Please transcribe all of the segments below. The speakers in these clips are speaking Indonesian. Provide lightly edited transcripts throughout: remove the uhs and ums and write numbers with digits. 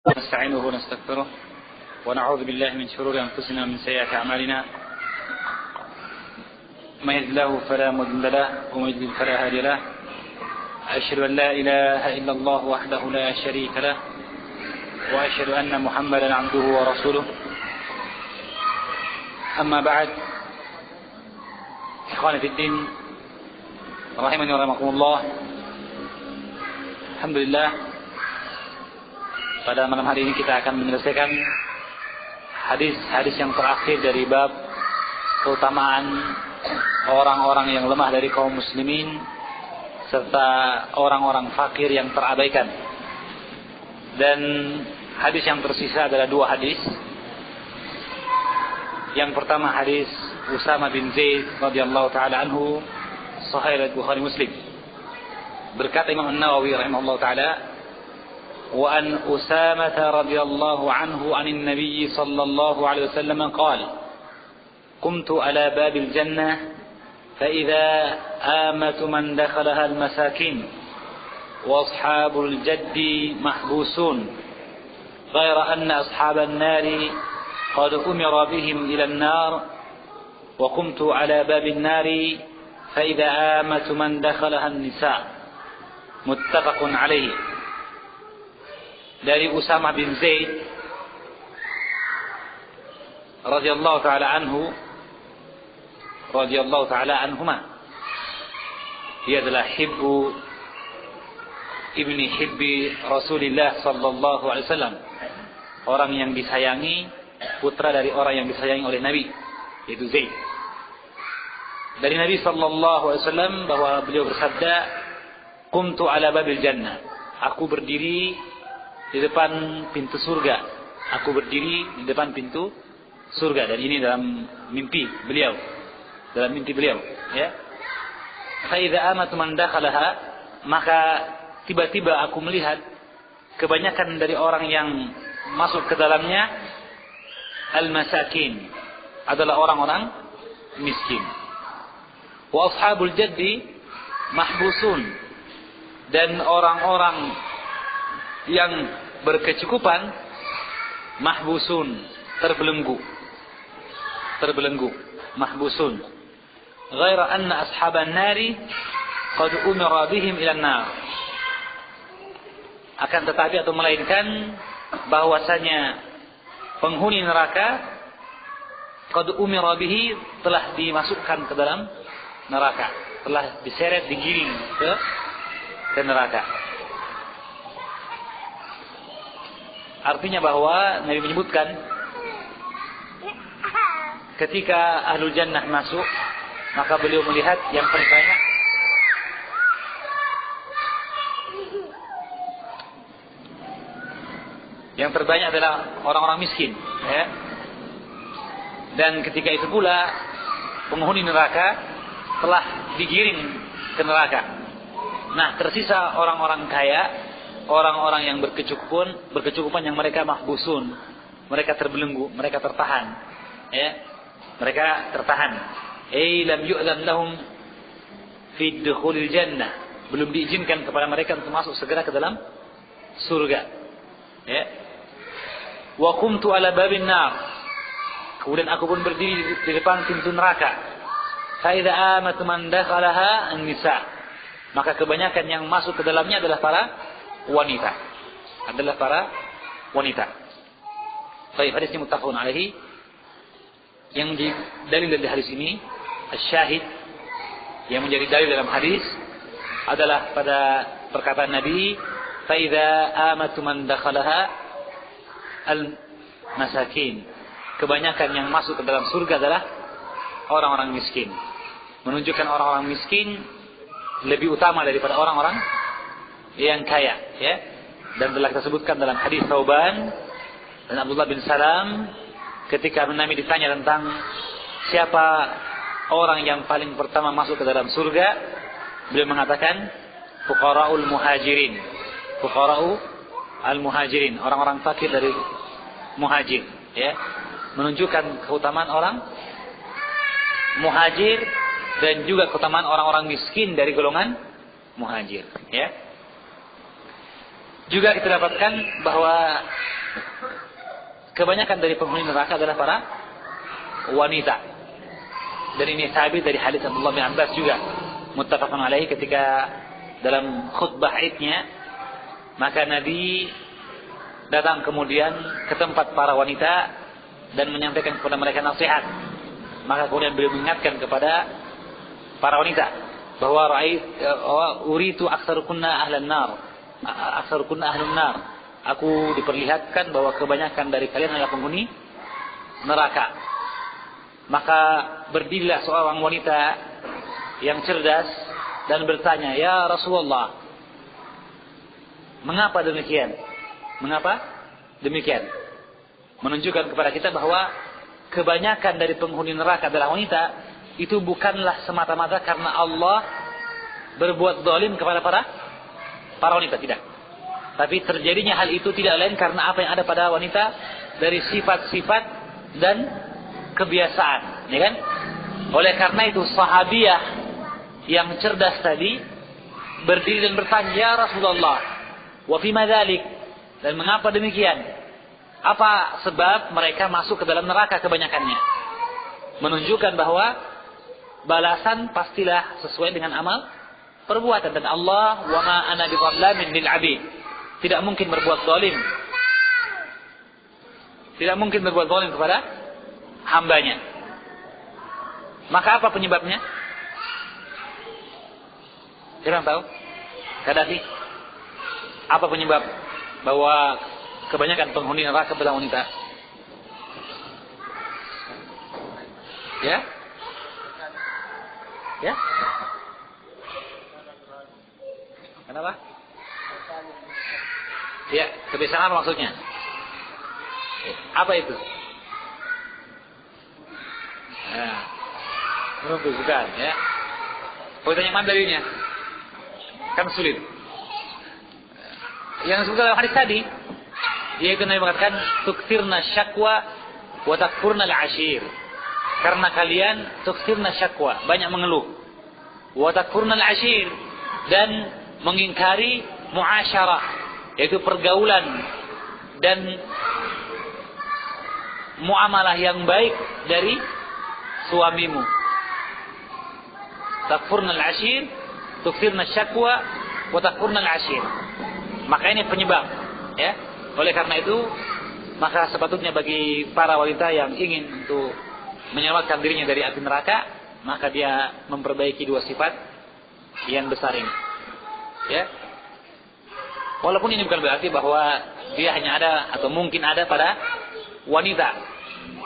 نستعينه ونستغفره ونعوذ بالله من شرور أنفسنا ومن سيئات أعمالنا من يهد الله فلا مضل له ومن يضلل فلا هادي له أشهد أن لا إله إلا الله وحده لا شريك له وأشهد أن محمدا عبده ورسوله أما بعد إخواني في الدين rahimani wa rahimakumullah. Alhamdulillah, pada malam hari ini kita akan menyelesaikan hadis-hadis yang terakhir dari bab keutamaan orang-orang yang lemah dari kaum muslimin serta orang-orang fakir yang terabaikan. Dan hadis yang tersisa adalah dua hadis. Yang pertama hadis Usama bin Zaid radhiyallahu taala anhu, Sahih Bukhari Muslim. Berkata Imam An-Nawawi rahimahullah taala, wa an Usamah radhiyallahu anhu anin Nabi sallallahu alaihi wasallam qala qumtu ala babil jannah fa idza amatu man dakhalaha al masakin wa ashabul jaddi mahbusun ghayra anna ashaban nari qad umira bihim ila an-nar wa qumtu ala babil nari فإذا آمت من دخلها النساء متفق عليه. Dari Usamah bin Zaid radhiyallahu taala anhuma, dia adalah ibni hibbi Rasulillah sallallahu alaihi wasallam, orang yang disayangi, putra dari orang yang disayangi oleh Nabi, yaitu Zaid. Dari Nabi sallallahu alaihi wasallam bahwa beliau bersabda, qumtu ala babil jannah, aku berdiri di depan pintu surga. Aku berdiri di depan pintu surga. Dan ini dalam mimpi beliau, ya. Fa idza amatu man dakhalaha, maka tiba-tiba aku melihat kebanyakan dari orang yang masuk ke dalamnya al-masakin, adalah orang-orang miskin. Wa ashabul jaddi mahbusun, dan orang-orang yang berkecukupan mahbusun, terbelenggu, mahbusun. Ghaira anna ashaban nari qad umira bihim ila an-nar, akan tetapi atau melainkan bahwasanya penghuni neraka qad umira bihi, telah dimasukkan ke dalam neraka, telah diseret, digiring ke neraka. Artinya bahwa Nabi menyebutkan ketika ahlul jannah masuk, maka beliau melihat yang terbanyak adalah orang-orang miskin, ya. Dan ketika itu pula penghuni neraka telah digiring ke neraka. Nah, tersisa orang-orang kaya, orang-orang yang berkecukupan yang mereka mahbusun, mereka terbelenggu, mereka tertahan, ya. Mereka tertahan. Lam yu'lam lahum fi dukhulil jannah, belum diizinkan kepada mereka untuk masuk segera ke dalam surga, ya. Wa qumtu ala babin nar, kemudian aku pun berdiri di depan pintu neraka. Fa'idha amatu man dakhalaha an-nisa, maka kebanyakan yang masuk ke dalamnya adalah para wanita. Baik, hadis ini muttafaqun alaihi. Yang menjadi dalil dari hadis ini, asy-syahid yang menjadi dalil dalam hadis adalah pada perkataan Nabi, fa'idha amatu man dakhalaha al-masakin, kebanyakan yang masuk ke dalam surga adalah orang-orang miskin. Menunjukkan orang-orang miskin lebih utama daripada orang-orang yang kaya, ya. Dan telah kita sebutkan dalam hadis Thauban dan Abdullah bin Salam, ketika Nabi ditanya tentang siapa orang yang paling pertama masuk ke dalam surga, beliau mengatakan fuqara'ul muhajirin, orang-orang fakir dari muhajir, ya. Menunjukkan keutamaan orang muhajir dan juga keutamaan orang-orang miskin dari golongan muhajir, ya. juga kita dapatkan bahwa kebanyakan dari penghuni neraka adalah para wanita. Dan ini sabit dari hadis Abdullah bin Abbas juga, muttafaqun alaihi, ketika dalam khutbah Idnya, maka Nabi datang kemudian ke tempat para wanita dan menyampaikan kepada mereka nasihat. Maka kemudian beliau mengingatkan kepada para wanita bahwa uritu aktsarukunna ahlan nar, aktsarukunna ahlun nar. Aku diperlihatkan bahwa kebanyakan dari kalian adalah penghuni neraka. Maka berdirilah seorang wanita yang cerdas dan bertanya, "Ya Rasulullah, mengapa demikian? Mengapa demikian?" Menunjukkan kepada kita bahwa kebanyakan dari penghuni neraka adalah wanita. Itu bukanlah semata-mata karena Allah berbuat zalim kepada para wanita, tidak. Tapi terjadinya hal itu tidak lain karena apa yang ada pada wanita dari sifat-sifat dan kebiasaan, ya kan? Oleh karena itu sahabiah yang cerdas tadi berdiri dan bertanya, "Ya Rasulullah, wa fi madzalik?" Dan mengapa demikian? Apa sebab mereka masuk ke dalam neraka kebanyakannya? Menunjukkan bahwa balasan pastilah sesuai dengan amal perbuatan, dan Allah wa ma ana bizallamin lil abid, tidak mungkin berbuat zalim, tidak mungkin berbuat zalim kepada hambanya. Maka apa penyebabnya? Siapa tahu? Kadafi, apa penyebab bahwa kebanyakan penghuni neraka adalah wanita? Ya? Ya? Kenapa? Ya, kebiasaan apa maksudnya? Apa itu? Nah, bukan, ya. Kau tanya mana darinya? Kan sulit. Yang disebutkan dalam hadis tadi, yaitu Nabi mengatakan, "Tukthirna syakwa wa takfurna al-ashir." Karena kalian tukthirna syakwa, banyak mengeluh, wa takfurna al-ashir, dan mengingkari muasyarah, yaitu pergaulan dan muamalah yang baik dari suamimu. Takfurna al-ashir, tukthirna syakwa wa takfurna al-ashir. Maka ini penyebab, ya. Oleh karena itu, maka sepatutnya bagi para wanita yang ingin untuk menyelamatkan dirinya dari api neraka, maka dia memperbaiki dua sifat yang besar ini, ya. Walaupun ini bukan berarti bahwa dia hanya ada atau mungkin ada pada wanita,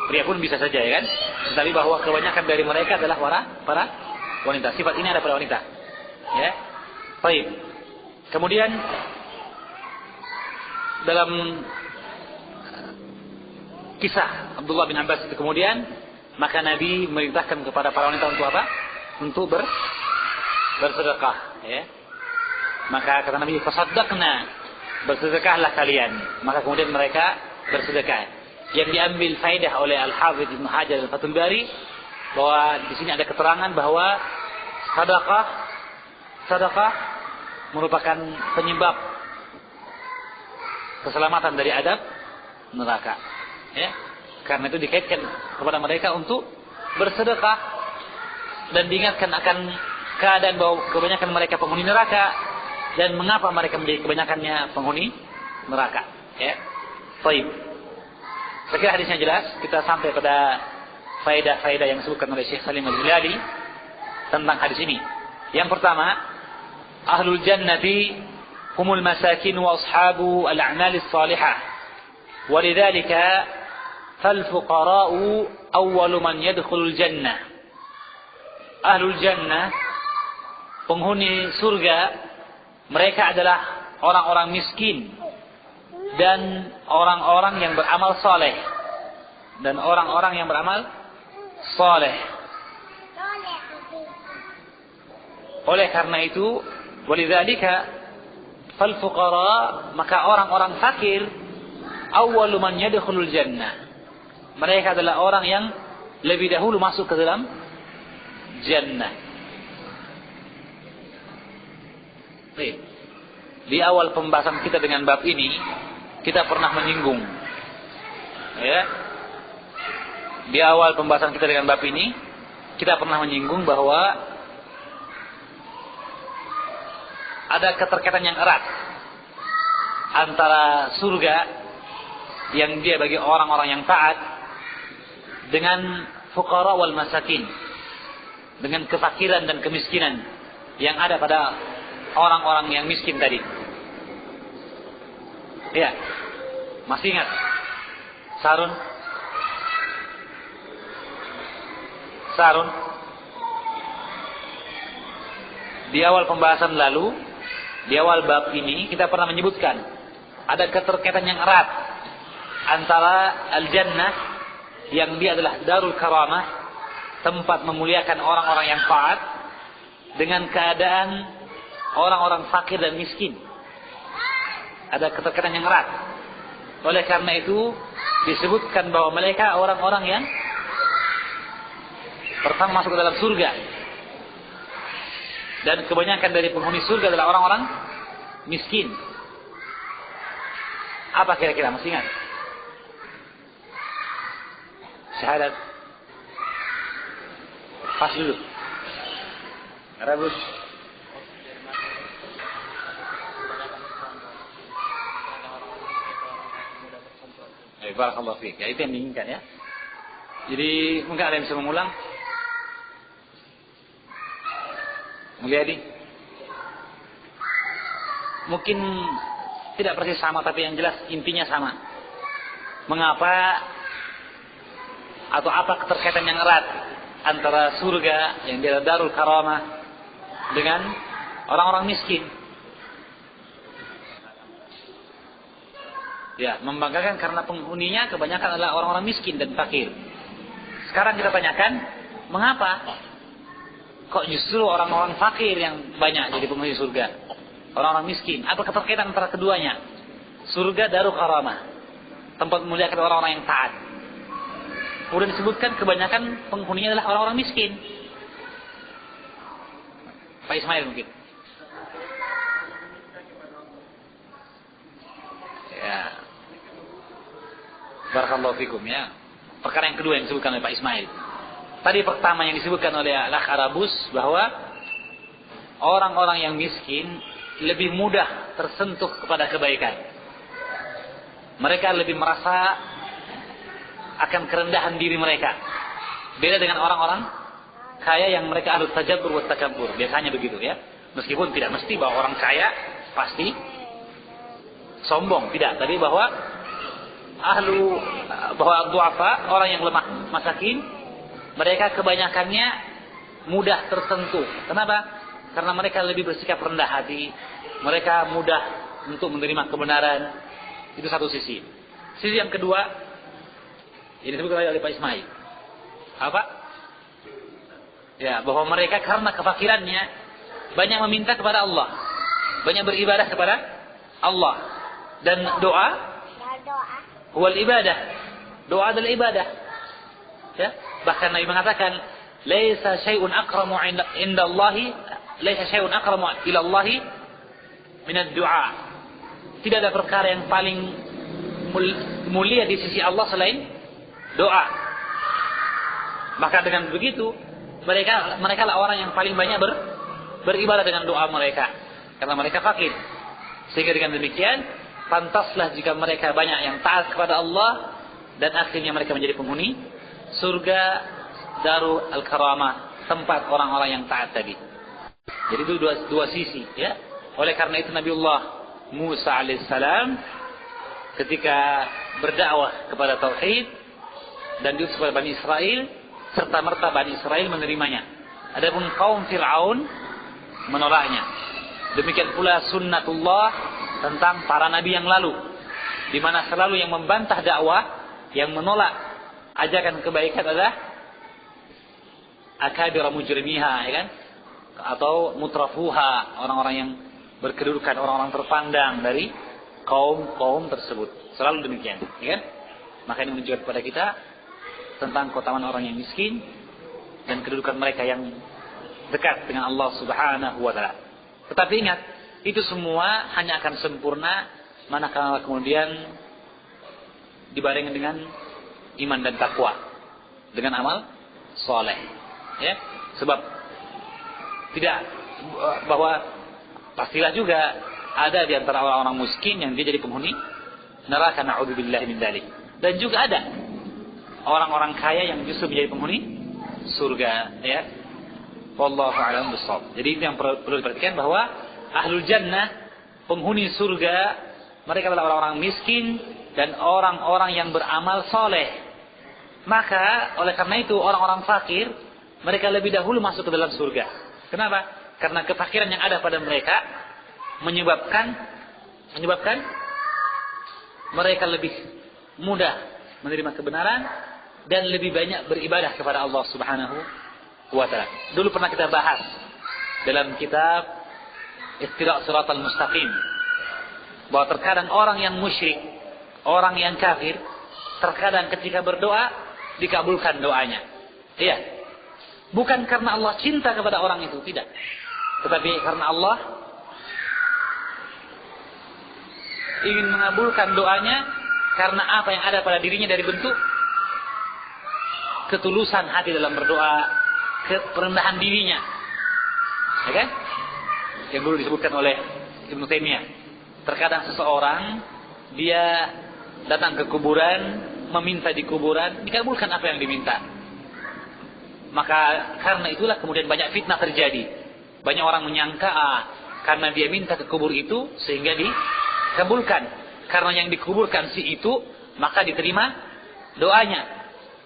pria pun bisa saja, ya kan. Tetapi bahwa kebanyakan dari mereka adalah para wanita. Sifat ini ada pada wanita, ya. Baik. Kemudian dalam kisah Abdullah bin Abbas itu kemudian, maka Nabi memerintahkan kepada para wanita untuk apa? Untuk bersedekah, ya. Maka kata Nabi, "Fasaddaqna," bersedekahlah kalian. Maka kemudian mereka bersedekah. Yang diambil faedah oleh Al-Hafidz Ibnu Hajar Al-Fathul Bari, bahwa di sini ada keterangan bahwa sedekah merupakan penyebab keselamatan dari adab neraka, ya. Karena itu dikaitkan kepada mereka untuk bersedekah, dan diingatkan akan keadaan bahwa kebanyakan mereka penghuni neraka, dan mengapa mereka menjadi kebanyakannya penghuni neraka, ya. Baik. Saya kira hadisnya jelas. Kita sampai pada faedah-faedah yang disebutkan oleh Syekh Salim Al-Hilali tentang hadis ini. Yang pertama, ahlul jannati humul masakin wa ashabu al-a'malis salihah. Walidzalika fal-fuqara'u awwalu man yadkhulul jannah. Ahlul jannah, penghuni surga, mereka adalah orang-orang miskin dan orang-orang yang beramal saleh. Dan orang-orang yang beramal saleh. Oleh karena itu, walidzalika fal-fuqara, maka orang-orang fakir awwalu man yadkhulul jannah. Mereka adalah orang yang lebih dahulu masuk ke dalam jannah. Baik. di awal pembahasan kita dengan bab ini kita pernah menyinggung, ya. Di awal pembahasan kita dengan bab ini kita pernah menyinggung bahwa ada keterkaitan yang erat antara surga yang dia bagi orang-orang yang taat dengan fuqara wal masakin, dengan kefakiran dan kemiskinan yang ada pada orang-orang yang miskin tadi. Ya, masih ingat Sarun? Di awal pembahasan lalu, di awal bab ini kita pernah menyebutkan ada keterkaitan yang erat antara al-jannah yang dia adalah darul karamah, tempat memuliakan orang-orang yang taat, dengan keadaan orang-orang fakir dan miskin. Ada keterkaitan yang erat. Oleh karena itu disebutkan bahwa mereka orang-orang yang pertama masuk ke dalam surga, dan kebanyakan dari penghuni surga adalah orang-orang miskin. Apa kira-kira, masih ingat? Syahadat. Pas dulu. Rebus. Barakallahu fiik. Ya, itu yang diinginkan, ya. Jadi mungkin ada yang bisa mengulang. Mulyadi. Mungkin tidak persis sama, tapi yang jelas intinya sama. Mengapa atau apa keterkaitan yang erat antara surga yang dia darul karamah dengan orang-orang miskin? Ya, membanggakan karena penghuninya kebanyakan adalah orang-orang miskin dan fakir. Sekarang kita tanyakan, mengapa kok justru orang-orang fakir yang banyak jadi penghuni surga, orang-orang miskin? Apa keterkaitan antara keduanya? Surga darul karamah, tempat memuliakan orang-orang yang taat. Kemudian disebutkan kebanyakan penghuninya adalah orang-orang miskin. Pak Ismail mungkin. Ya. Barakallahu fikum, ya. Perkara yang kedua yang disebutkan oleh Pak Ismail. Tadi pertama yang disebutkan oleh Al-Akh Arabus bahwa orang-orang yang miskin lebih mudah tersentuh kepada kebaikan. Mereka lebih merasa akan kerendahan diri mereka. Beda dengan orang-orang kaya yang mereka ahlu tajabbur wa takabbur. Biasanya begitu, ya. Meskipun tidak mesti bahwa orang kaya pasti sombong, tidak. Tapi bahwa du'afa, orang yang lemah, masakin, mereka kebanyakannya mudah tersentuh. Kenapa? Karena mereka lebih bersikap rendah hati. Mereka mudah untuk menerima kebenaran. Itu satu sisi. Sisi yang kedua, ini disebutkan oleh Pak Ismail. Apa? Ya, bahwa mereka karena kefakirannya banyak meminta kepada Allah, banyak beribadah kepada Allah, dan doa wal ibadah. Doa adalah ibadah. Ya, bahkan Nabi mengatakan, "Laisa syai'un akramu 'indallahi, laisa syai'un akramu ila Allah min ad-du'a." Tidak ada perkara yang paling mulia di sisi Allah selain doa. Maka dengan begitu mereka lah orang yang paling banyak beribadah dengan doa mereka, karena mereka fakir. Sehingga dengan demikian pantaslah jika mereka banyak yang taat kepada Allah, dan akhirnya mereka menjadi penghuni surga Darul Karamah, tempat orang-orang yang taat tadi. Jadi itu dua sisi, ya. Oleh karena itu Nabiullah Musa alaihissalam ketika berdakwah kepada tauhid dan diutus kepada Bani Israel, serta merta Bani Israel menerimanya. Adapun kaum Fir'aun menolaknya. Demikian pula sunnatullah tentang para nabi yang lalu, di mana selalu yang membantah dakwah, yang menolak ajakan kebaikan adalah akabira mujrimiha, ya kan? Atau mutrafuha, orang-orang yang berkedudukan, orang-orang terpandang dari kaum tersebut. Selalu demikian, ya kan? Maka ini menunjukkan kepada kita tentang keutamaan orang yang miskin dan kedudukan mereka yang dekat dengan Allah Subhanahu wa taala. Tetapi ingat, Itu semua hanya akan sempurna manakala kemudian dibarengi dengan iman dan takwa, dengan amal soleh. Ya, sebab tidak bahwa pastilah juga ada di antara orang-orang miskin yang dia jadi penghuni neraka, na'udzubillahi min dzalik. Dan juga ada orang-orang kaya yang justru menjadi penghuni surga, ya. Wallahu a'lam bishawab. Jadi itu yang perlu diperhatikan, bahwa ahlul jannah, penghuni surga, mereka adalah orang-orang miskin dan orang-orang yang beramal soleh. Maka oleh karena itu orang-orang fakir, mereka lebih dahulu masuk ke dalam surga. Kenapa? Karena kefakiran yang ada pada mereka menyebabkan mereka lebih mudah menerima kebenaran dan lebih banyak beribadah kepada Allah Subhanahu wa ta'ala. Dulu pernah kita bahas dalam kitab Iqtida' Shiratal Mustaqim, bahwa terkadang orang yang musyrik, orang yang kafir, terkadang ketika berdoa dikabulkan doanya. Iya. Bukan karena Allah cinta kepada orang itu, tidak. Tetapi karena Allah ingin mengabulkan doanya karena apa yang ada pada dirinya dari bentuk ketulusan hati dalam berdoa, kerendahan dirinya. Ya kan? Yang dulu disebutkan oleh Ibnu Taimiyah. Terkadang seseorang dia datang ke kuburan, meminta di kuburan, dikabulkan apa yang diminta. Maka karena itulah kemudian banyak fitnah terjadi. Banyak orang menyangka karena dia minta ke kubur itu sehingga dikabulkan. Karena yang dikuburkan si itu, maka diterima doanya.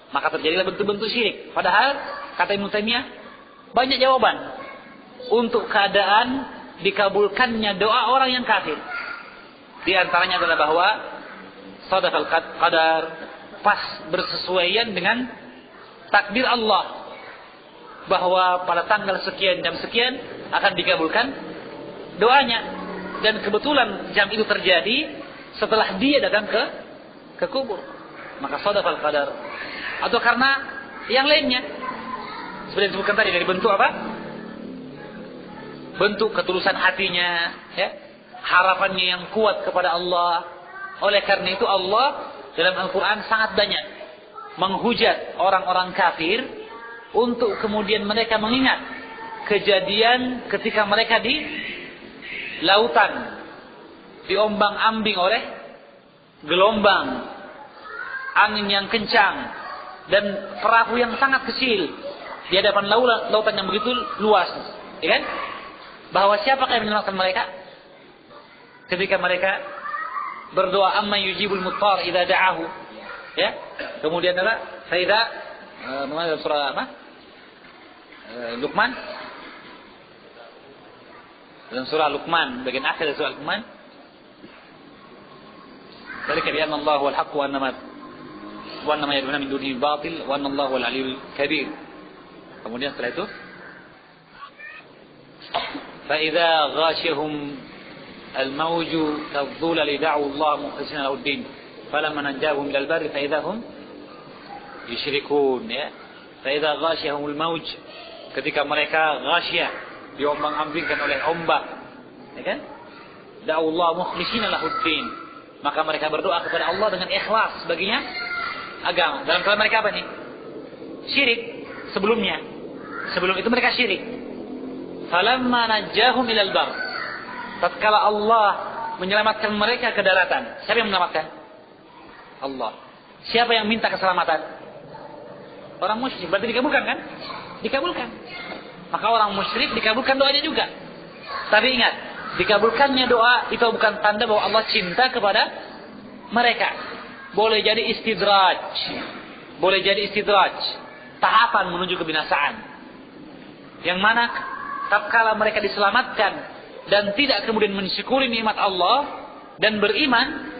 Maka terjadilah bentuk-bentuk syirik. Padahal kata Ibnu Taimiyah, banyak jawaban untuk keadaan dikabulkannya doa orang yang kafir. Di antaranya adalah bahwa sadaqal qadar, pas bersesuaian dengan takdir Allah, bahwa pada tanggal sekian jam sekian akan dikabulkan doanya, dan kebetulan jam itu terjadi setelah dia datang ke kubur, maka sadaqal qadar. Atau karena yang lainnya seperti disebutkan tadi, dari bentuk apa? Bentuk ketulusan hatinya, ya, harapannya yang kuat kepada Allah. Oleh karena itu Allah dalam Al-Quran sangat banyak menghujat orang-orang kafir untuk kemudian mereka mengingat kejadian ketika mereka di lautan, diombang-ambing oleh gelombang, angin yang kencang, dan perahu yang sangat kecil di hadapan lautan yang begitu luas, ya kan? Bahwa siapakah yang menyelamatkan mereka ketika mereka berdoa, amma yujibul muttar idza da'ahu, ya. Kemudian adalah faida dalam surah apa? Luqman. Dalam surah Luqman, bagian akhir dari surah Luqman, dzalika bi anna Allah wal haqq wa anna ma yad'una min dunihi batil wa anna Allah wal aliyyul kabir. Kemudian setelah itu, fa idza ghashiyahum al-mawj kadh-dhulali da'u Allah mukhlisina lahu ad-din falamma najahum ila al-barri fa idza hum yusyrikun, ya. Fa idza ghashiyahum al-mawj, ketika mereka ghasyiyah, diombang-ambingkan oleh ombak, ya kan? Da'u Allah mukhlisina lahu ad-din, maka mereka berdoa kepada Allah dengan ikhlas baginya agama. Dalam keadaan mereka apa nih? Syirik sebelumnya. Sebelum itu mereka syirik. Falamma najahum ilal bar, tatkala Allah menyelamatkan mereka ke daratan. Siapa yang menyelamatkan? Allah. Siapa yang minta keselamatan? Orang musyrik. Berarti dikabulkan kan? Dikabulkan. Maka orang musyrik dikabulkan doanya juga. Tapi ingat, dikabulkannya doa itu bukan tanda bahwa Allah cinta kepada mereka. Boleh jadi istidraj. Boleh jadi istidraj, tahapan menuju kebinasaan. Yang mana tatkala mereka diselamatkan dan tidak kemudian mensyukuri nikmat Allah dan beriman,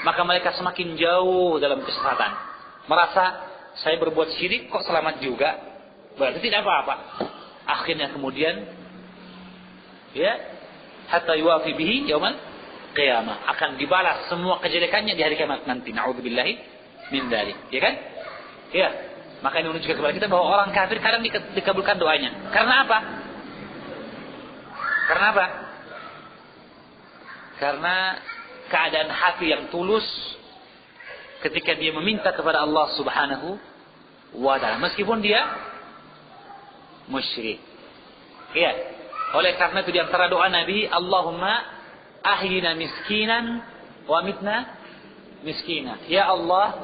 maka mereka semakin jauh dalam kesesatan. Merasa saya berbuat syirik kok selamat juga, berarti tidak apa-apa. Akhirnya kemudian, ya, hatta yuwafi bihi yaumal qiyamah, akan dibalas semua kejelekannya di hari kiamat nanti. Na'udzubillahi min dzalik, ya kan? Ya. Maka ini menunjukkan kepada kita bahwa orang kafir kadang dikabulkan doanya. Karena apa? Karena apa? Karena keadaan hati yang tulus ketika dia meminta kepada Allah Subhanahu wa ta'ala, meskipun dia musyrik. Iya. Oleh karena itu di antara doa Nabi, Allahumma ahyina miskinan wa mitna miskina. Ya Allah,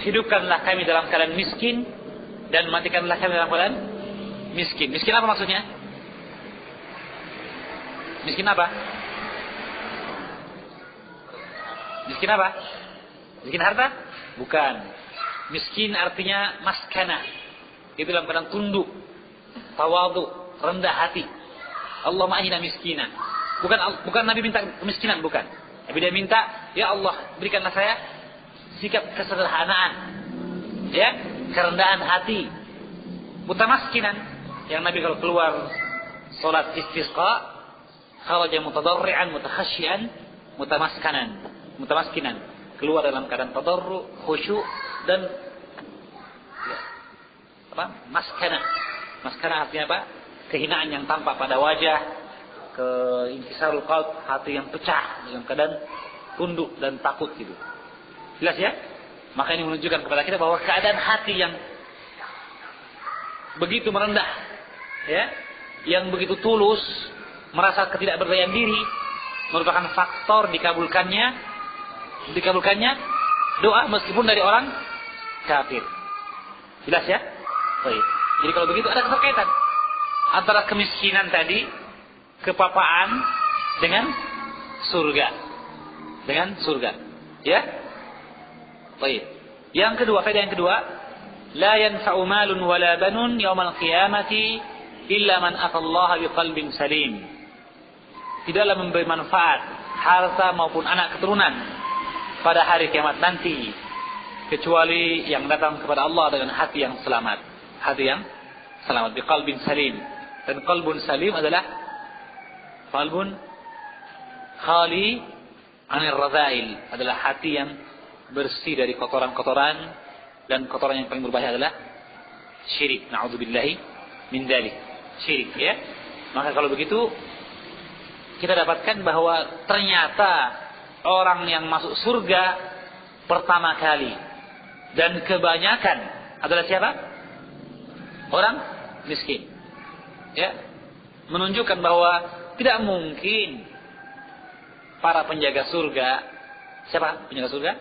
hidupkanlah kami dalam keadaan miskin dan matikanlah kami dalam keadaan miskin. Miskin apa maksudnya? Miskin apa? Miskin apa? Miskin harta? Bukan. Miskin artinya maskana. Itu dalam keadaan tunduk, tawadhu, rendah hati. Allahumma ahyina miskina. Bukan Nabi minta kemiskinan, bukan. Tapi dia minta, ya Allah, berikanlah saya sikap kesederhanaan, ya, kerendahan hati, mutamaskinan. Yang Nabi kalau keluar salat istisqa, kharaja mutadarri'an mutakhashsyian mutamaskinan, keluar dalam keadaan tadarru, khusyuk dan ya, maskana. Maskana artinya apa? Kehinaan yang tampak pada wajah, keinkisarul qalb, hati yang pecah dalam keadaan tunduk dan takut gitu. Jelas ya? Maka ini menunjukkan kepada kita bahwa keadaan hati yang begitu merendah, ya, yang begitu tulus, merasa ketidakberdayaan diri, merupakan faktor dikabulkannya doa meskipun dari orang kafir. Jelas ya? Baik. Jadi kalau begitu ada keterkaitan antara kemiskinan tadi, kepapaan dengan surga. Ya? Baik. Yang kedua, faedah yang kedua, la yanfa'u malun wala banun yaumal qiyamati illa man atallaha biqalbin salim. Tidaklah memberi manfaat harta maupun anak keturunan pada hari kiamat nanti kecuali yang datang kepada Allah dengan hati yang selamat. Hati yang selamat, biqalbin salim. Dan qalbun salim adalah qalbun khali anir radhail, adalah hati yang bersih dari kotoran-kotoran, dan kotoran yang paling berbahaya adalah syirik. Na'udzubillahi min dzalik. Syirik, ya. Maka kalau begitu kita dapatkan bahwa ternyata orang yang masuk surga pertama kali dan kebanyakan adalah siapa? Orang miskin. Ya. Menunjukkan bahwa tidak mungkin para penjaga surga, siapa penjaga surga?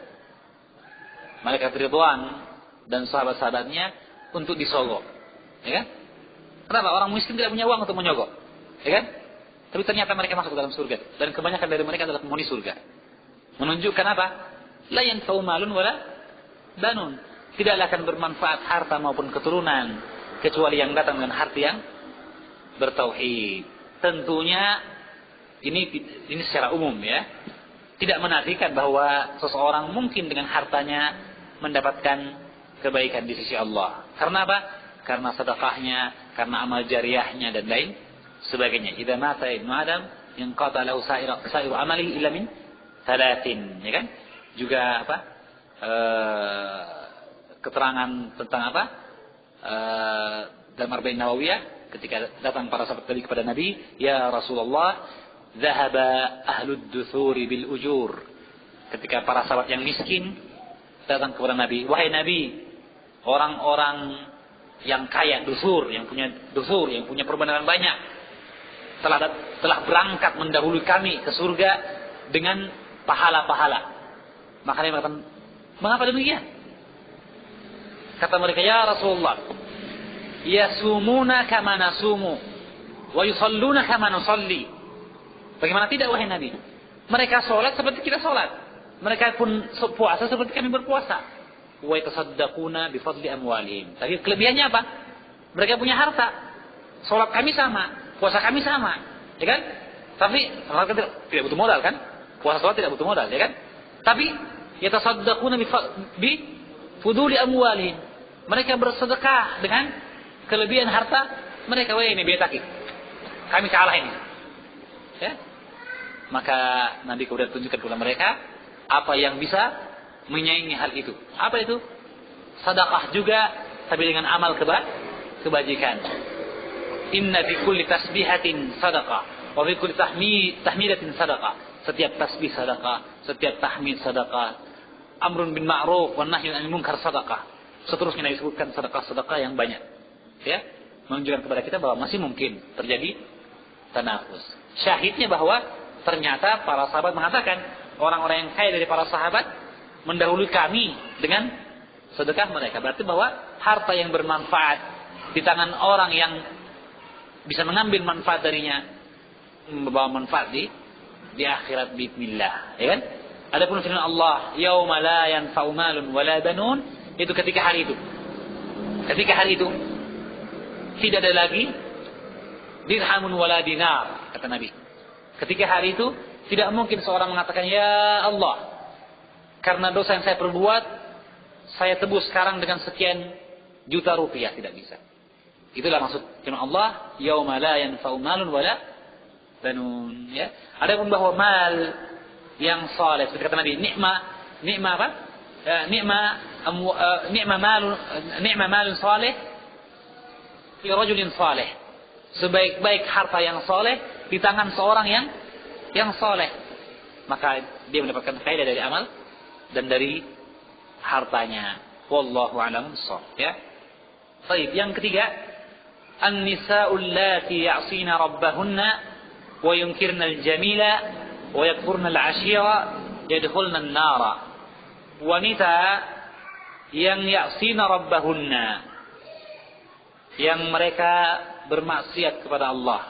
Malaikat Ridwan dan sahabat-sahabatnya untuk disogok. Ya kan? Kenapa? Orang miskin tidak punya uang untuk menyogok. Ya kan? Tapi ternyata mereka masuk ke dalam surga. Dan kebanyakan dari mereka adalah penghuni surga. Menunjukkan apa? La yanfa'u malun wala banun. Tidaklah akan bermanfaat harta maupun keturunan kecuali yang datang dengan hati yang bertauhid. Tentunya ini secara umum, ya. Tidak menafikan bahwa seseorang mungkin dengan hartanya mendapatkan kebaikan di sisi Allah. Karena apa? Karena sedekahnya, karena amal jariyahnya dan lain sebagainya. Idza mata ibnu Adam yanqata lahu sa'iru amalihi illa min thalathin, ya kan? Juga apa? Keterangan tentang apa? Dalam Arba'in Nawawiyah ketika datang para sahabat tadi kepada Nabi, "Ya Rasulullah, dhahaba ahlud duthuri bil ujur." Ketika para sahabat yang miskin datang kepada Nabi, "Wahai Nabi, orang-orang yang kaya, dusur, yang punya perbenaran banyak, telah berangkat mendahului kami ke surga dengan pahala-pahala." Maka dia mengatakan, "Mengapa demikian?" Kata mereka, "Ya Rasulullah, yasumuna kama nasumu wa yusalluna kama nusalli." Bagaimana tidak, wahai Nabi? Mereka sholat seperti kita sholat. Mereka pun puasa seperti kami berpuasa. Wa yatasaddaquna bi fadli amwalihim. Tapi kelebihannya apa? Mereka punya harta. Sholat kami sama, puasa kami sama, ya kan? Tapi mereka tidak butuh modal, kan? Puasa sholat tidak butuh modal, ya kan? Tapi yatasaddaquna bi fuduli amwalihim. Mereka bersedekah dengan kelebihan harta mereka. Wah, ini betaki. Kami kalah ini. Ya? Maka Nabi kemudian tunjukkan kepada mereka apa yang bisa menyaingi hal itu. Apa itu? Sedekah juga, tapi dengan amal kebajikan. Inna bi kulli tasbihatin sadaqah Wa fi kulli tahmidatin sadaqah. Setiap tasbih sedekah, setiap tahmid sedekah, amrun bil ma'ruf wan nahyun 'anil munkar sedekah. Seterusnya disebutkan sedekah-sedekah yang banyak. Ya, menunjukkan kepada kita bahwa masih mungkin terjadi tanafus. Syahidnya bahwa ternyata para sahabat mengatakan, orang-orang yang kaya dari para sahabat mendahului kami dengan sedekah mereka. Berarti bahwa harta yang bermanfaat di tangan orang yang bisa mengambil manfaat darinya, membawa manfaat di akhirat bismillah, ya kan? Adapun firman Allah, yauma la yanfa'u malun wala banun, itu ketika hari itu. Ketika hari itu tidak ada lagi dirhamun wala dinar, kata Nabi. Ketika hari itu tidak mungkin seorang mengatakan, ya Allah, karena dosa yang saya perbuat, saya tebus sekarang dengan sekian juta rupiah. Tidak bisa. Itulah maksud firman Allah, yauma la yanfa'u malun wala banun, ya. Adapun bahwa mal yang saleh, seperti kata Nabi, nikma apa? Nikma malun saleh fi rajulin saleh. Sebaik-baik harta yang saleh di tangan seorang yang saleh, maka dia mendapatkan faedah dari amal dan dari hartanya. Wallahu a'lam bissawab, ya. Baik, yang ketiga, an-nisa'ul lati ya'sina rabbahunna wa yunkirna al-jamila wa yakfurna al-'ashira yadkhulna an-nara. Wanita yang ya'sina rabbahunna, yang mereka bermaksiat kepada Allah,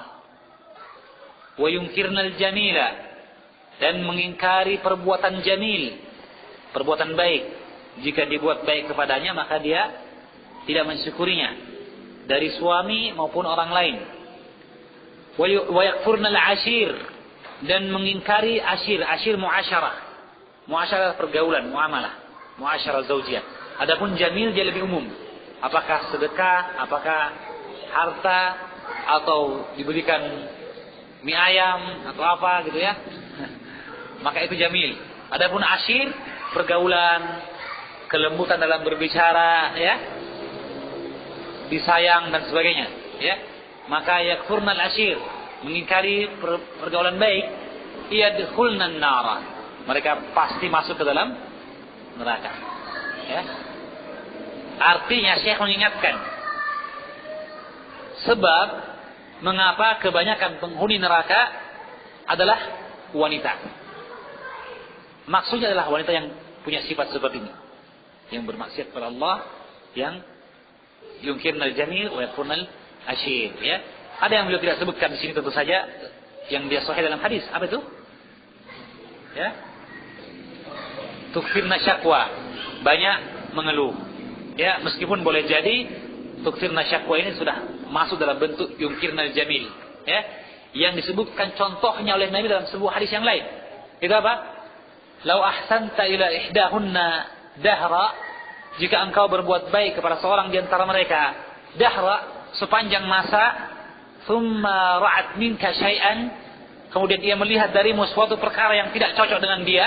wa yunkirna al-jamila, dan mengingkari perbuatan jamil, perbuatan baik. Jika dibuat baik kepadanya, maka dia tidak mensyukurinya dari suami maupun orang lain. Wa yakfurna al-ashir, dan mengingkari ashir muasyarah. Muasyarah pergaulan, muamalah, muasyarah zaujiyah. Adapun jamil dia lebih umum. Apakah sedekah, apakah harta, atau diberikan mie ayam atau apa gitu ya. Maka itu jamil. Adapun ashir, pergaulan, kelembutan dalam berbicara, ya, disayang dan sebagainya, ya. Maka yakfurna al-ashir, mengingkari pergaulan baik, yadkhulna an-nara, mereka pasti masuk ke dalam neraka, ya. Artinya Syekh mengingatkan sebab mengapa kebanyakan penghuni neraka adalah wanita. Maksudnya adalah wanita yang punya sifat seperti ini, yang bermaksiat kepada Allah, yang yungkirnal jamil wa yakfurnal ashir, ya. Ada yang beliau tidak sebutkan di sini tentu saja, yang dia sahih dalam hadis. Apa itu? Ya. Tukfirna syakwa, banyak mengeluh. Ya, meskipun boleh jadi tukfirna syakwa ini sudah masuk dalam bentuk yungkirnal jamil, ya. Yang disebutkan contohnya oleh Nabi dalam sebuah hadis yang lain. Itu apa? Lau ahsanta ila ihdahunna dahra, jika engkau berbuat baik kepada seorang di antara mereka dahra, sepanjang masa, thumma ra'at minka syai'an, kemudian dia melihat darimu suatu perkara yang tidak cocok dengan dia,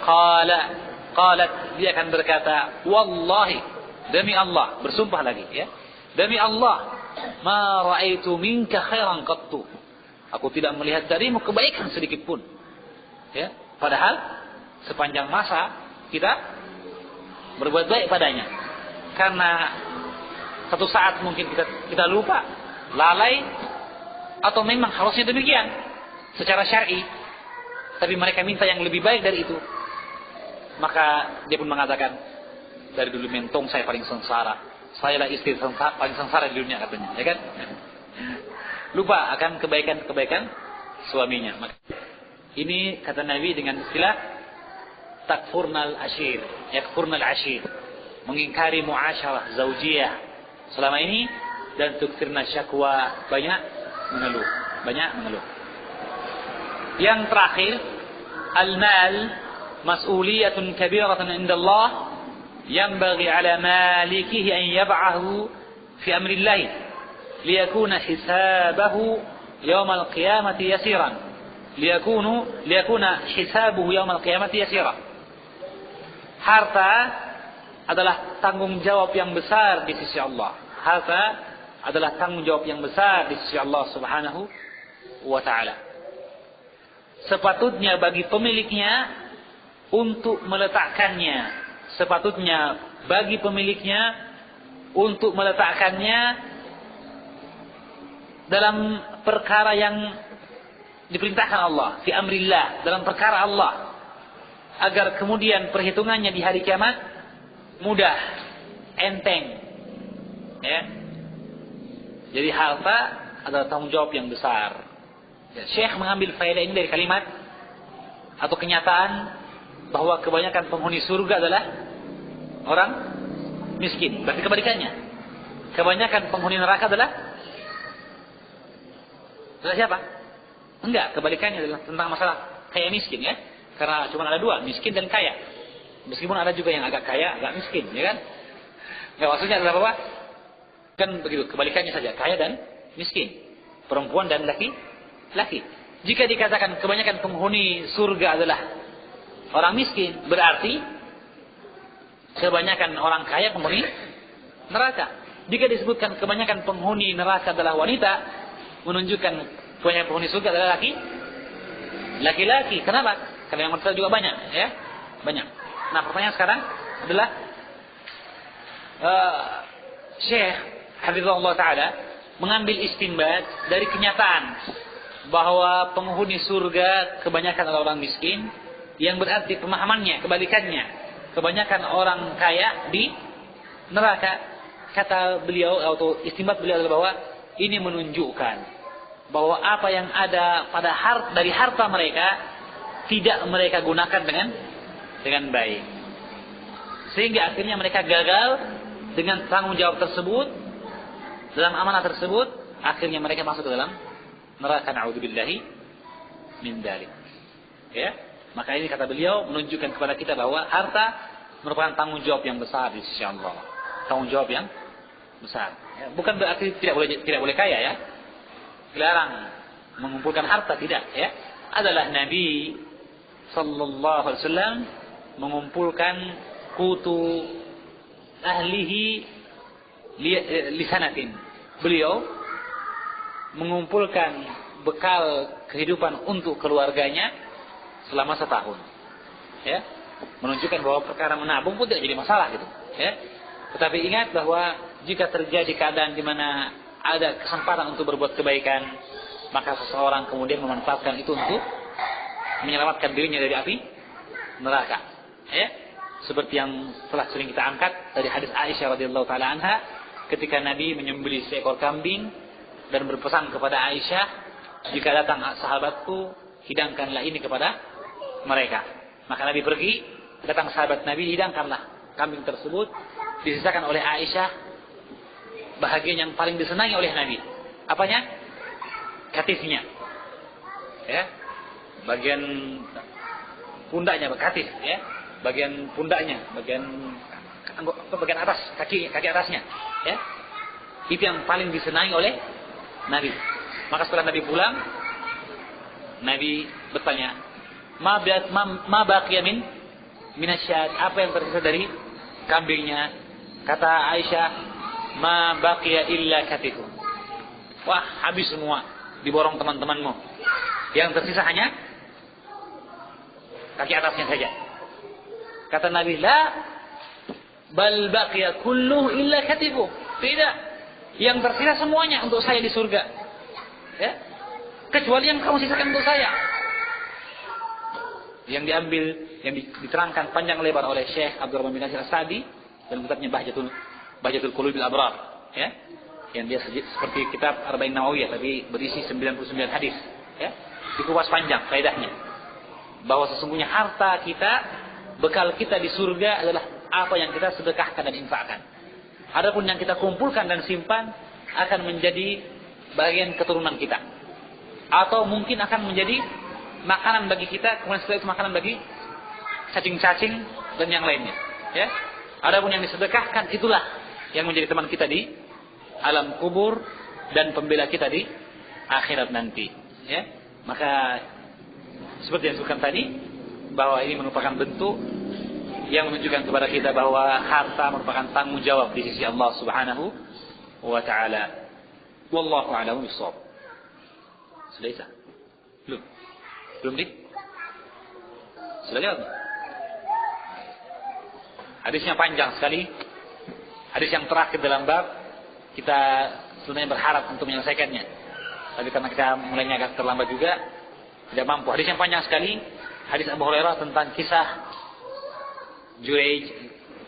qalat, dia akan berkata, wallahi, demi Allah, bersumpah lagi, ya, demi Allah, ma ra'aitu minka khairan qattu, aku tidak melihat darimu kebaikan sedikit pun, ya. Padahal sepanjang masa kita berbuat baik padanya. Karena satu saat mungkin kita lupa, lalai, atau memang harusnya demikian secara syar'i, tapi mereka minta yang lebih baik dari itu. Maka dia pun mengatakan, dari dulu mentong saya paling sengsara, saya lah istri paling sengsara di dunia, katanya, ya kan? Lupa akan kebaikan-kebaikan suaminya. Maka ini kata Nabi dengan istilah takfurnal ashir, yakfurnal ashir, mengingkari muasyarah zaujiyah selama ini, dan tukfirna syakwa, banyak mengeluh. Yang terakhir, al-mal mas'uliyatun kabiratan indallah, yanbaghi ala malikihi an yab'ahu fi amrillah liyakuna hisabahu yawmal qiyamati yasiran. Liyakuna hisabuhu yawmal qiyamati yasira. Harta adalah tanggung jawab yang besar di sisi Allah. Harta adalah tanggung jawab yang besar di sisi Allah Subhanahu wa ta'ala. Sepatutnya bagi pemiliknya untuk meletakkannya. Sepatutnya bagi pemiliknya untuk meletakkannya dalam perkara yang diperintahkan Allah, fi amrillah, dalam perkara Allah, agar kemudian perhitungannya di hari kiamat mudah, enteng. Ya. Jadi harta adalah tanggung jawab yang besar. Ya, Syekh mengambil faedah ini dari kalimat atau kenyataan bahwa kebanyakan penghuni surga adalah orang miskin. Berarti kebalikannya. Kebanyakan penghuni neraka adalah siapa? Enggak, kebalikannya adalah tentang masalah kaya miskin ya. Karena cuma ada dua, miskin dan kaya. Meskipun ada juga yang agak kaya, agak miskin, ya kan? Enggak, maksudnya adalah apa? Kan begitu, kebalikannya saja, kaya dan miskin. Perempuan dan laki. Jika dikatakan kebanyakan penghuni surga adalah orang miskin, berarti kebanyakan orang kaya penghuni neraka. Jika disebutkan kebanyakan penghuni neraka adalah wanita, menunjukkan kebanyakan penghuni surga adalah laki-laki. Kenapa? Karena yang wanita juga banyak, ya, banyak. Nah, pertanyaan sekarang adalah Syekh Hafizahullah Ta'ala mengambil istinbat dari kenyataan bahwa penghuni surga kebanyakan adalah orang miskin, yang berarti pemahamannya, kebalikannya, kebanyakan orang kaya di neraka. Kata beliau atau istinbat beliau adalah bahwa ini menunjukkan bahwa apa yang ada pada dari harta mereka tidak mereka gunakan dengan baik, sehingga akhirnya mereka gagal dengan tanggung jawab tersebut, dalam amanah tersebut, akhirnya mereka masuk ke dalam neraka, na'udzubillahi min dzalik. Ya, maka ini kata beliau menunjukkan kepada kita bahwa harta merupakan tanggung jawab yang besar di sisi Allah, tanggung jawab yang besar. Ya, bukan berarti tidak boleh kaya ya, dilarang mengumpulkan harta, tidak ya. Adalah Nabi sallallahu alaihi wasallam mengumpulkan kutu ahlihi lisanatin. Beliau mengumpulkan bekal kehidupan untuk keluarganya selama setahun. Ya, menunjukkan bahwa perkara menabung pun tidak jadi masalah gitu, ya. Tetapi ingat bahwa jika terjadi keadaan di mana ada kesempatan untuk berbuat kebaikan, maka seseorang kemudian memanfaatkan itu untuk menyelamatkan dirinya dari api neraka. Ya, seperti yang telah sering kita angkat dari hadis Aisyah radhiyallahu taala anha, ketika Nabi menyembelih seekor kambing dan berpesan kepada Aisyah, jika datang sahabatku, hidangkanlah ini kepada mereka. Maka Nabi pergi, datang sahabat Nabi, hidangkanlah kambing tersebut. Disisakan oleh Aisyah bahagian yang paling disenangi oleh Nabi. Apanya? Katifnya. Ya. Bagian pundaknya, katif ya. Bagian pundaknya, bagian atas, kaki atasnya, ya. Itu yang paling disenangi oleh Nabi. Maka setelah Nabi pulang, Nabi bertanya, "Ma baqiya minasyad?" Apa yang tersisa dari kambingnya? Kata Aisyah, "Ma baqiya illa katifu." Wah, habis semua, diborong teman-temanmu. Yang tersisa hanya kaki atasnya saja. Kata Nabi, "La bal baqiya kulluhu illa katifu." Tidak. Yang tersisa semuanya untuk saya di surga. Ya. Kecuali yang kamu sisakan untuk saya. Yang diambil, yang diterangkan panjang lebar oleh Syekh Abdurrahman bin Nasir As-Sa'di dalam kitabnya Bahjatul Qulubil Abrar, ya. Yang dia seperti kitab Arba'in Nawawiyah tapi berisi 99 hadis, ya. Dikupas panjang faedahnya. Bahwa sesungguhnya harta kita, bekal kita di surga adalah apa yang kita sedekahkan dan infakkan. Adapun yang kita kumpulkan dan simpan akan menjadi bagian keturunan kita. Atau mungkin akan menjadi makanan bagi kita, kemudian setelah itu makanan bagi cacing-cacing dan yang lainnya, ya. Adapun yang disedekahkan itulah yang menjadi teman kita di alam kubur dan pembela kita di akhirat nanti, ya. Maka seperti yang disebutkan tadi, bahwa ini merupakan bentuk yang menunjukkan kepada kita bahwa harta merupakan tanggung jawab di sisi Allah Subhanahu wa taala. Wallahu a'lam bishawab. Selesai. Belum. Belum di? Sudah lihat? Hadisnya panjang sekali. Hadis yang terakhir dalam bab, kita sebenarnya berharap untuk menyelesaikannya. Tapi karena kita mulainya agak terlambat juga, tidak mampu. Hadis yang panjang sekali. Hadis Abu Hurairah tentang kisah Jurayj,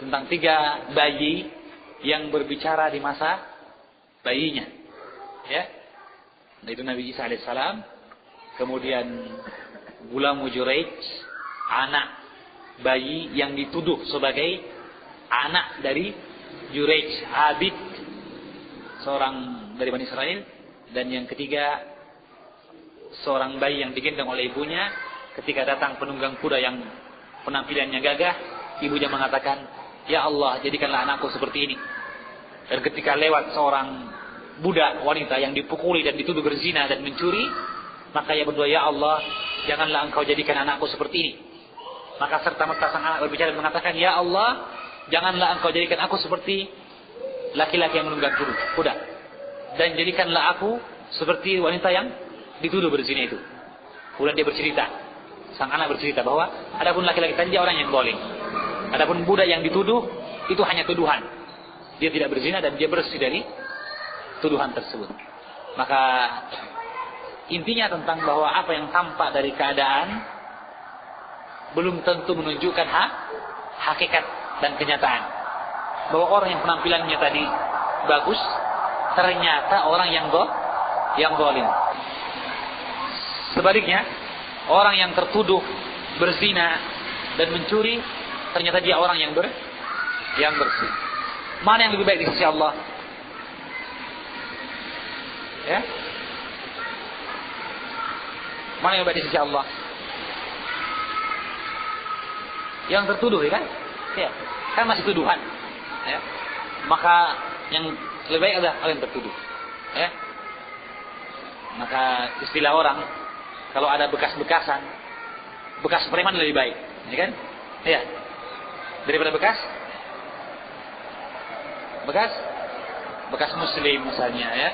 tentang 3 bayi yang berbicara di masa bayinya. Ya. Itu Nabi Isa alaihissalam. Kemudian Gulamu Jurayj, anak bayi yang dituduh sebagai anak dari Jurayj, Abid, seorang dari Bani Israel. Dan yang ketiga, seorang bayi yang digendong oleh ibunya. Ketika datang penunggang kuda yang penampilannya gagah, ibunya mengatakan, "Ya Allah, jadikanlah anakku seperti ini." Dan ketika lewat seorang budak wanita yang dipukuli dan dituduh berzina dan mencuri, maka ia berdoa, "Ya Allah, janganlah engkau jadikan anakku seperti ini." Maka serta-merta sang anak berbicara dan mengatakan, "Ya Allah, janganlah engkau jadikan aku seperti laki-laki yang menunggang kuda. Dan jadikanlah aku seperti wanita yang dituduh berzina itu." Kemudian dia bercerita, sang anak bercerita bahwa adapun laki-laki tadi dia orang yang zalim. Adapun budak yang dituduh itu hanya tuduhan. Dia tidak berzina dan dia bersih dari tuduhan tersebut. Maka intinya tentang bahwa apa yang tampak dari keadaan belum tentu menunjukkan hakikat dan kenyataan. Bahwa orang yang penampilannya tadi bagus, ternyata orang yang zalim. Sebaliknya, orang yang tertuduh berzina dan mencuri, ternyata dia orang yang bersih. Mana yang lebih baik di sisi Allah? Ya? Mana yang lebih baik di sisi Allah? Yang tertuduh, ya kan? Ya, kan masih tuduhan. Ya. Maka yang lebih baik adalah orang yang tertuduh. Ya. Maka istilah orang, kalau ada bekas-bekasan, bekas preman lebih baik, ya kan? Ya. Daripada bekas muslim misalnya, ya,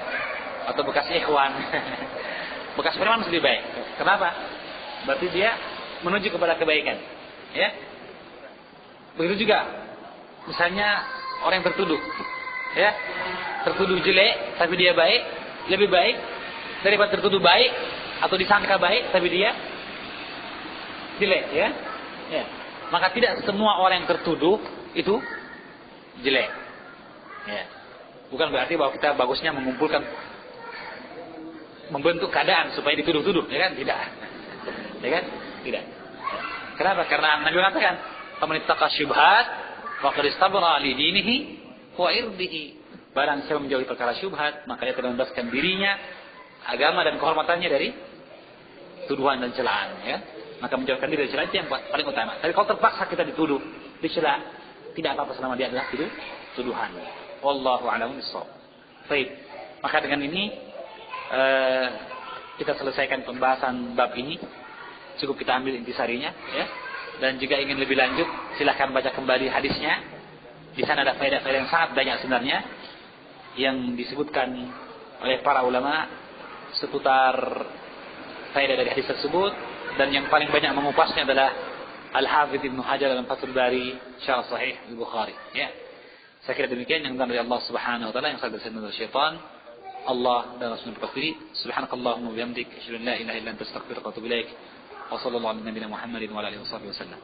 atau bekas ikhwan. Bekas preman lebih baik. Kenapa? Berarti dia menuju kepada kebaikan, ya. Begitu juga, misalnya orang yang tertuduh, ya, tertuduh jelek tapi dia baik, lebih baik daripada tertuduh baik atau disangka baik tapi dia jelek, ya. Ya. Maka tidak semua orang yang tertuduh itu jelek. Ya. Bukan berarti bahwa kita bagusnya membentuk keadaan supaya dituduh-tuduh, ya kan? Tidak. Ya kan? Tidak. Kenapa? Karena Nabi mengatakan, "Faman ittaqa syubhat faqad istabra li dinihi wa irdihi." Barang siapa menjauhi perkara syubhat, maka dia telah membebaskan dirinya, agama dan kehormatannya dari tuduhan dan celaan, ya. Maka menjauhkan diri dari celaan itu yang paling utama. Tapi kalau terpaksa kita dituduh, dicela, tidak apa-apa selama dia adalah tuduhan. Wallahu a'lam bishawab. Baik. Maka dengan ini kita selesaikan pembahasan bab ini. Cukup kita ambil intisarinya, ya. Dan jika ingin lebih lanjut, silahkan baca kembali hadisnya. Di sana ada faedah-faedah yang sangat banyak sebenarnya yang disebutkan oleh para ulama seputar faedah dari hadis tersebut, dan yang paling banyak mengupasnya adalah Al-Hafidz Ibnu Hajar dalam Fathul Bari Syarh Sahih Al-Bukhari, ya. Saya kira demikian yang dari Allah Subhanahu wa taala, yang saya bersama dari syaitan. Allah dan Rasulullah berkata, subhanakallahumma wa bihamdik, asyhadu an la ilaha illa anta astaghfiruka wa atubu ilaik. Wa sallallahu ala nabiyyina Muhammadin wa ala alihi wasallam.